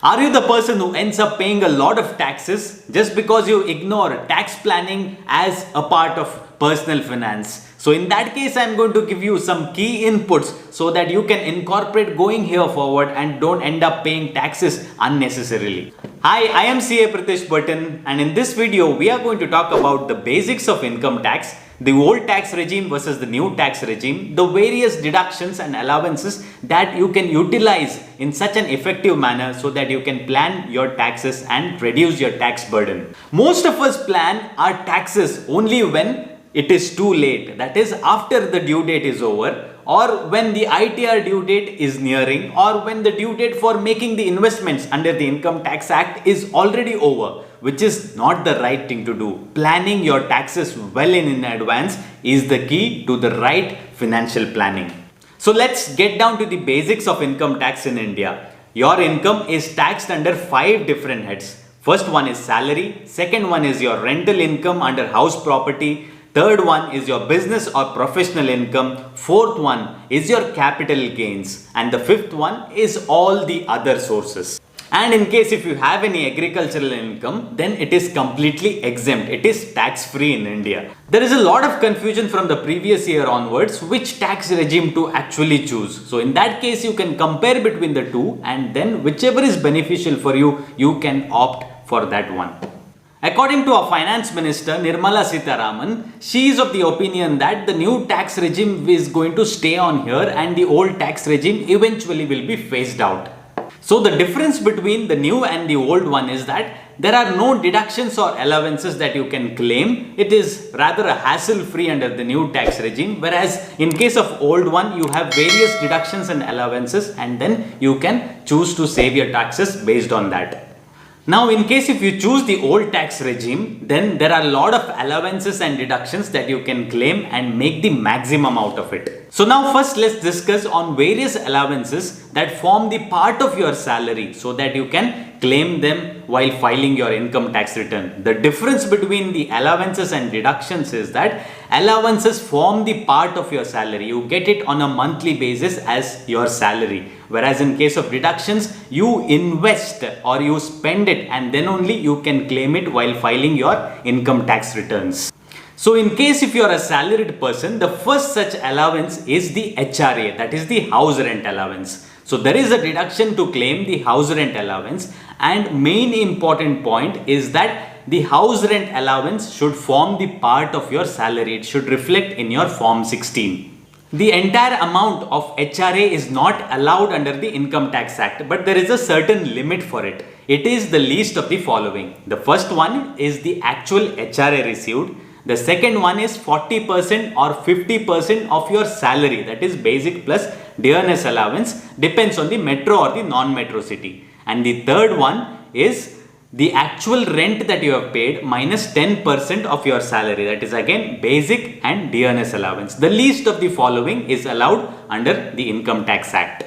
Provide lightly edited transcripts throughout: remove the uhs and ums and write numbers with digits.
Are you the person who ends up paying a lot of taxes just because you ignore tax planning as a part of personal finance? So in that case, I'm going to give you some key inputs so that you can incorporate going here forward and don't end up paying taxes unnecessarily. Hi, I am CA Pritesh Burton, and in this video, we are going to talk about the basics of income tax, the old tax regime versus the new tax regime, the various deductions and allowances that you can utilize in such an effective manner so that you can plan your taxes and reduce your tax burden. Most of us plan our taxes only when it is too late, that is after the due date is over, or when the ITR due date is nearing, or when the due date for making the investments under the Income Tax Act is already over, which is not the right thing to do. Planning your taxes well in advance is the key to the right financial planning. So let's get down to the basics of income tax in India. Your income is taxed under 5 different heads. First one is salary, second one is your rental income under house property, third one is your business or professional income, fourth one is your capital gains, and the fifth one is all the other sources. And in case if you have any agricultural income, then it is completely exempt. It is tax free in India. There is a lot of confusion from the previous year onwards which tax regime to actually choose. So in that case, you can compare between the two, and then whichever is beneficial for you, you can opt for that one. According to our finance minister Nirmala Sitharaman, she is of the opinion that the new tax regime is going to stay on here and the old tax regime eventually will be phased out. So the difference between the new and the old one is that there are no deductions or allowances that you can claim. It is rather a hassle-free under the new tax regime, whereas in case of old one, you have various deductions and allowances, and then you can choose to save your taxes based on that. Now, in case if you choose the old tax regime, then there are a lot of allowances and deductions that you can claim and make the maximum out of it. So now first let's discuss on various allowances that form the part of your salary so that you can claim them while filing your income tax return. The difference between the allowances and deductions is that allowances form the part of your salary. You get it on a monthly basis as your salary. Whereas in case of deductions, you invest or you spend it and then only you can claim it while filing your income tax returns. So in case if you are a salaried person, the first such allowance is the HRA, that is the house rent allowance. So there is a deduction to claim the house rent allowance, and main important point is that the house rent allowance should form the part of your salary. It should reflect in your Form 16. The entire amount of HRA is not allowed under the Income Tax Act, but there is a certain limit for it. It is the least of the following. The first one is the actual HRA received. The second one is 40% or 50% of your salary, that is basic plus dearness allowance, depends on the metro or the non-metro city. And the third one is the actual rent that you have paid minus 10% of your salary, that is again basic and dearness allowance. The least of the following is allowed under the Income Tax Act.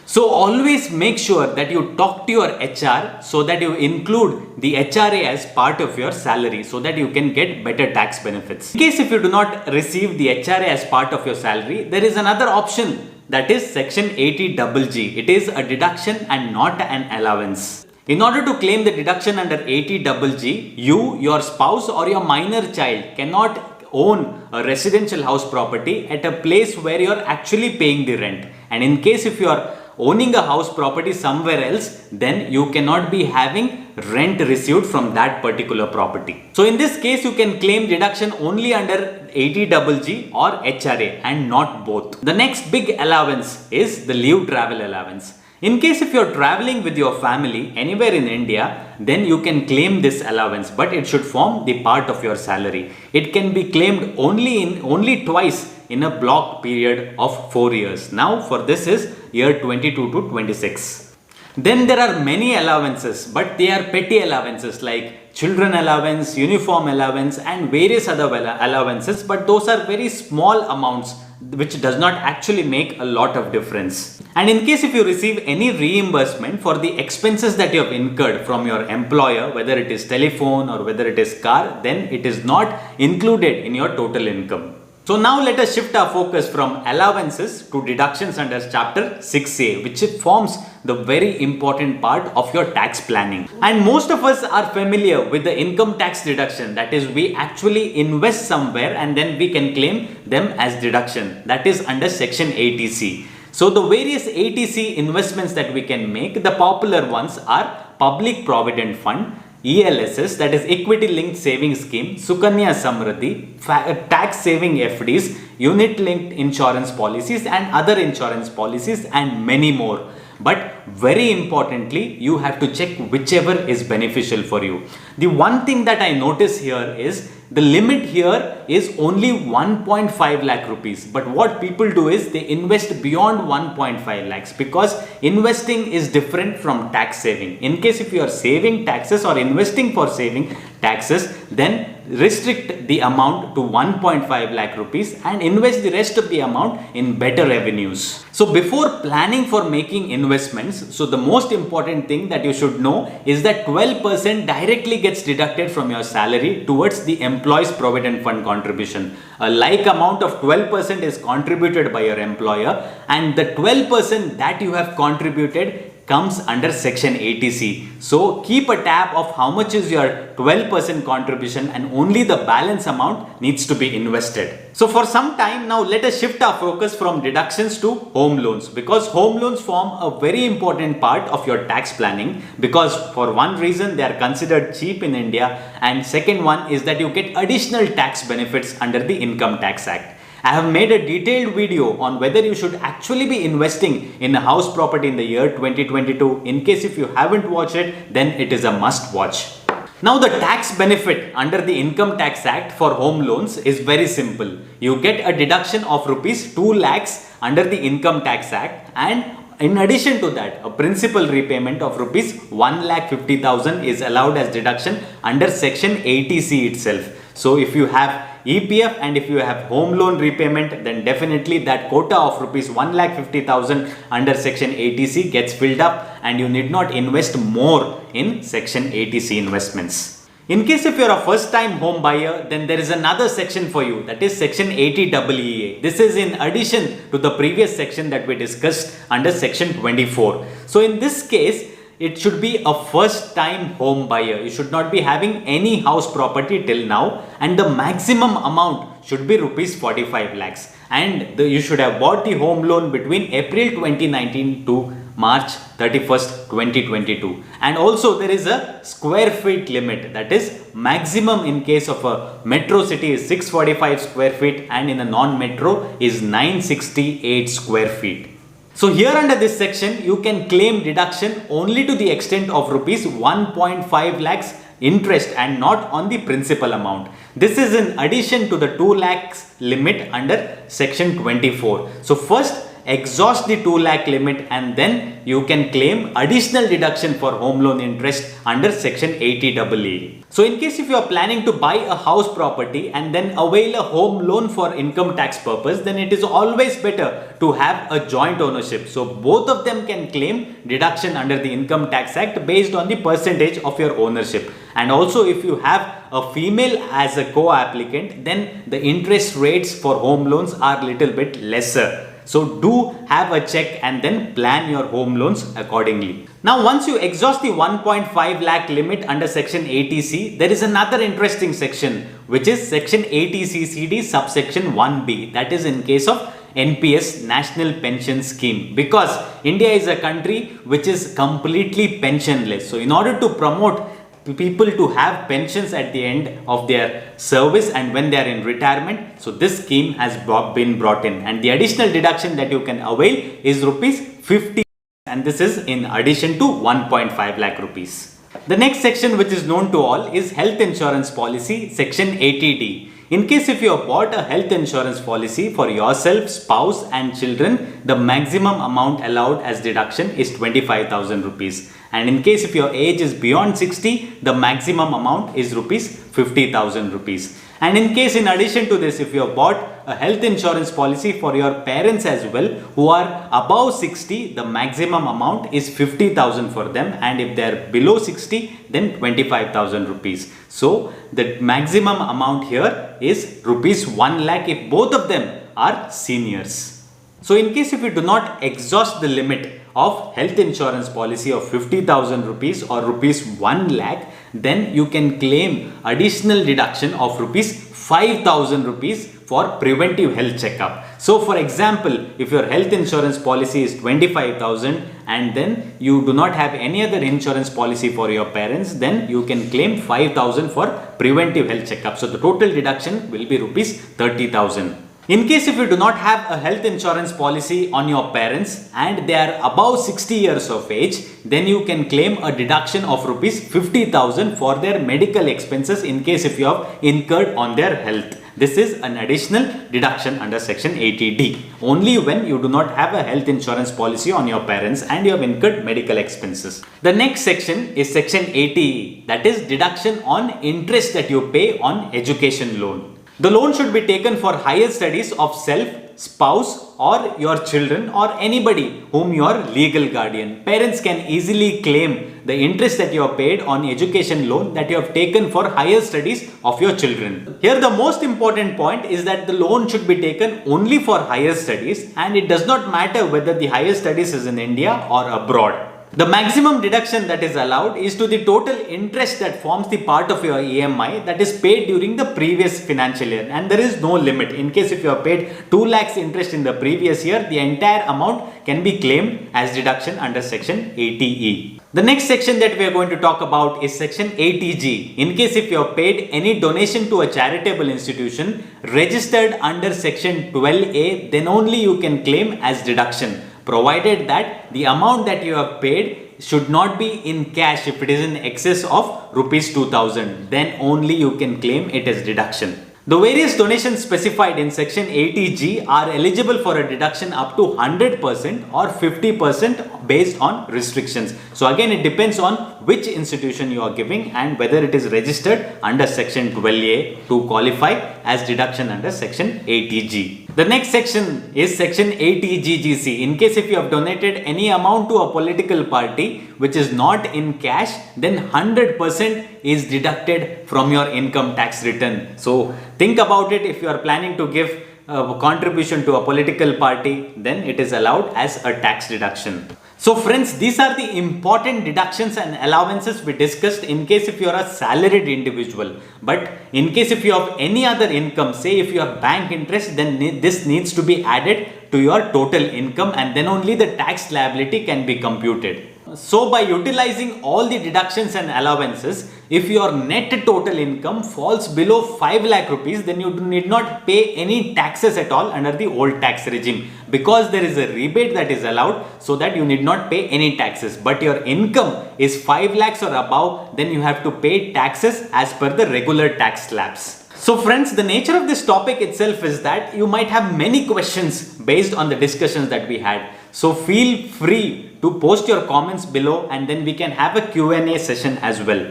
So always make sure that you talk to your HR so that you include the HRA as part of your salary so that you can get better tax benefits. In case if you do not receive the HRA as part of your salary, there is another option, that is Section 80GG. It is a deduction and not an allowance. In order to claim the deduction under 80GG, you, your spouse or your minor child cannot own a residential house property at a place where you are actually paying the rent. And in case if you are owning a house property somewhere else, then you cannot be having rent received from that particular property. So in this case, you can claim deduction only under 80GG or HRA and not both. The next big allowance is the leave travel allowance. In case if you're traveling with your family anywhere in India, then you can claim this allowance, but it should form the part of your salary. It can be claimed only twice in a block period of 4 years. Now for this is year 22 to 26. Then there are many allowances, but they are petty allowances like children allowance, uniform allowance and various other allowances, but those are very small amounts which does not actually make a lot of difference. And in case if you receive any reimbursement for the expenses that you have incurred from your employer, whether it is telephone or whether it is car, then it is not included in your total income. So now let us shift our focus from allowances to deductions under chapter 6A, which forms the very important part of your tax planning. And most of us are familiar with the income tax deduction. That is, we actually invest somewhere and then we can claim them as deduction. That is under section 80C. So the various 80C investments that we can make, the popular ones are Public Provident Fund, ELSS, that is Equity Linked Savings Scheme, Sukanya Samriddhi, tax saving FDs, unit linked insurance policies and other insurance policies and many more. But very importantly, you have to check whichever is beneficial for you. The one thing that I notice here is the limit here is only 1.5 lakh rupees. But what people do is they invest beyond 1.5 lakhs because investing is different from tax saving. In case if you are saving taxes or investing for saving taxes, then restrict the amount to 1.5 lakh rupees and invest the rest of the amount in better revenues. So before planning for making investments, so the most important thing that you should know is that 12% directly gets deducted from your salary towards the employee's provident fund contribution. A like amount of 12% is contributed by your employer, and the 12% that you have contributed comes under section 80C. So keep a tab of how much is your 12% contribution, and only the balance amount needs to be invested. So for some time now, let us shift our focus from deductions to home loans, because home loans form a very important part of your tax planning, because for one reason they are considered cheap in India, and second one is that you get additional tax benefits under the Income Tax Act. I have made a detailed video on whether you should actually be investing in a house property in the year 2022. In case if you haven't watched it, then it is a must watch. Now the tax benefit under the Income Tax Act for home loans is very simple. You get a deduction of rupees 2 lakhs under the Income Tax Act, and in addition to that, a principal repayment of rupees 1,50,000 is allowed as deduction under section 80C itself. So if you have EPF and if you have home loan repayment, then definitely that quota of rupees 1,50,000 under section 80C gets filled up, and you need not invest more in section 80C investments. In case if you are a first time home buyer, then there is another section for you, that is section 80EEA. This is in addition to the previous section that we discussed under section 24. So in this case, it should be a first time home buyer. You should not be having any house property till now, and the maximum amount should be rupees 45 lakhs. And you should have bought the home loan between April 2019 to March 31st, 2022. And also there is a square feet limit, that is maximum in case of a metro city is 645 square feet and in a non-metro is 968 square feet. So here under this section, you can claim deduction only to the extent of rupees 1.5 lakhs interest and not on the principal amount. This is in addition to the 2 lakhs limit under section 24. So first exhaust the 2 lakh limit and then you can claim additional deduction for home loan interest under section 80EE. So in case if you are planning to buy a house property and then avail a home loan for income tax purpose, then it is always better to have a joint ownership. So both of them can claim deduction under the Income Tax Act based on the percentage of your ownership. And also if you have a female as a co-applicant, then the interest rates for home loans are little bit lesser. So do have a check and then plan your home loans accordingly. Now once you exhaust the 1.5 lakh limit under section 80C, there is another interesting section which is section 80CCD subsection 1B, that is in case of NPS, National Pension Scheme, because India is a country which is completely pensionless. So in order to promote people to have pensions at the end of their service and when they are in retirement, so this scheme has been brought in, and the additional deduction that you can avail is rupees 50, and this is in addition to 1.5 lakh rupees. The next section which is known to all is health insurance policy, section 80D. In case if you have bought a health insurance policy for yourself, spouse and children, the maximum amount allowed as deduction is 25,000 rupees. And in case if your age is beyond 60, the maximum amount is rupees 50,000 rupees. And in case, in addition to this, if you have bought a health insurance policy for your parents as well who are above 60, the maximum amount is 50,000 for them, and if they are below 60, then 25,000 rupees. So the maximum amount here is rupees 1 lakh if both of them are seniors. So in case if you do not exhaust the limit of health insurance policy of 50,000 rupees or rupees 1 lakh, then you can claim additional deduction of rupees 5,000 rupees for preventive health checkup. So for example, if your health insurance policy is 25,000 and then you do not have any other insurance policy for your parents, then you can claim 5,000 for preventive health checkup. So the total deduction will be rupees 30,000. In case if you do not have a health insurance policy on your parents and they are above 60 years of age, then you can claim a deduction of rupees 50,000 for their medical expenses in case if you have incurred on their health. This is an additional deduction under section 80D, only when you do not have a health insurance policy on your parents and you have incurred medical expenses. The next section is section 80E, that is deduction on interest that you pay on education loan. The loan should be taken for higher studies of self, spouse or your children or anybody whom you are legal guardian. Parents can easily claim the interest that you have paid on education loan that you have taken for higher studies of your children. Here the most important point is that the loan should be taken only for higher studies, and it does not matter whether the higher studies is in India or abroad. The maximum deduction that is allowed is to the total interest that forms the part of your EMI that is paid during the previous financial year, and there is no limit. In case if you have paid 2 lakhs interest in the previous year, the entire amount can be claimed as deduction under section 80E. The next section that we are going to talk about is section 80G. In case if you have paid any donation to a charitable institution registered under section 12A, then only you can claim as deduction, provided that the amount that you have paid should not be in cash. If it is in excess of rupees 2,000, then only you can claim it as deduction. The various donations specified in section 80G are eligible for a deduction up to 100% or 50% based on restrictions. So again, it depends on which institution you are giving and whether it is registered under section 12A to qualify as deduction under section 80G. The next section is section 80GGC. In case if you have donated any amount to a political party which is not in cash, then 100% is deducted from your income tax return. So think about it. If you are planning to give a contribution to a political party, then it is allowed as a tax deduction. So friends, these are the important deductions and allowances we discussed in case if you are a salaried individual. But in case if you have any other income, say if you have bank interest, then this needs to be added to your total income, and then only the tax liability can be computed. So by utilizing all the deductions and allowances, if your net total income falls below 5 lakh rupees, then you need not pay any taxes at all under the old tax regime, because there is a rebate that is allowed, so that you need not pay any taxes. But your income is 5 lakhs or above, then you have to pay taxes as per the regular tax slabs. So friends, the nature of this topic itself is that you might have many questions based on the discussions that we had. So feel free to post your comments below, and then we can have a Q&A session as well.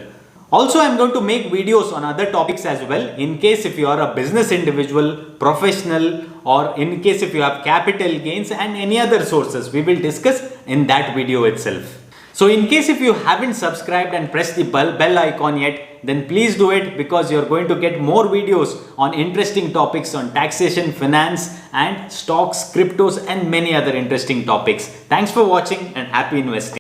Also, I'm going to make videos on other topics as well, in case if you are a business individual, professional, or in case if you have capital gains and any other sources, we will discuss in that video itself. So in case if you haven't subscribed and pressed the bell icon yet, then please do it, because you're going to get more videos on interesting topics on taxation, finance and stocks, cryptos and many other interesting topics. Thanks for watching and happy investing.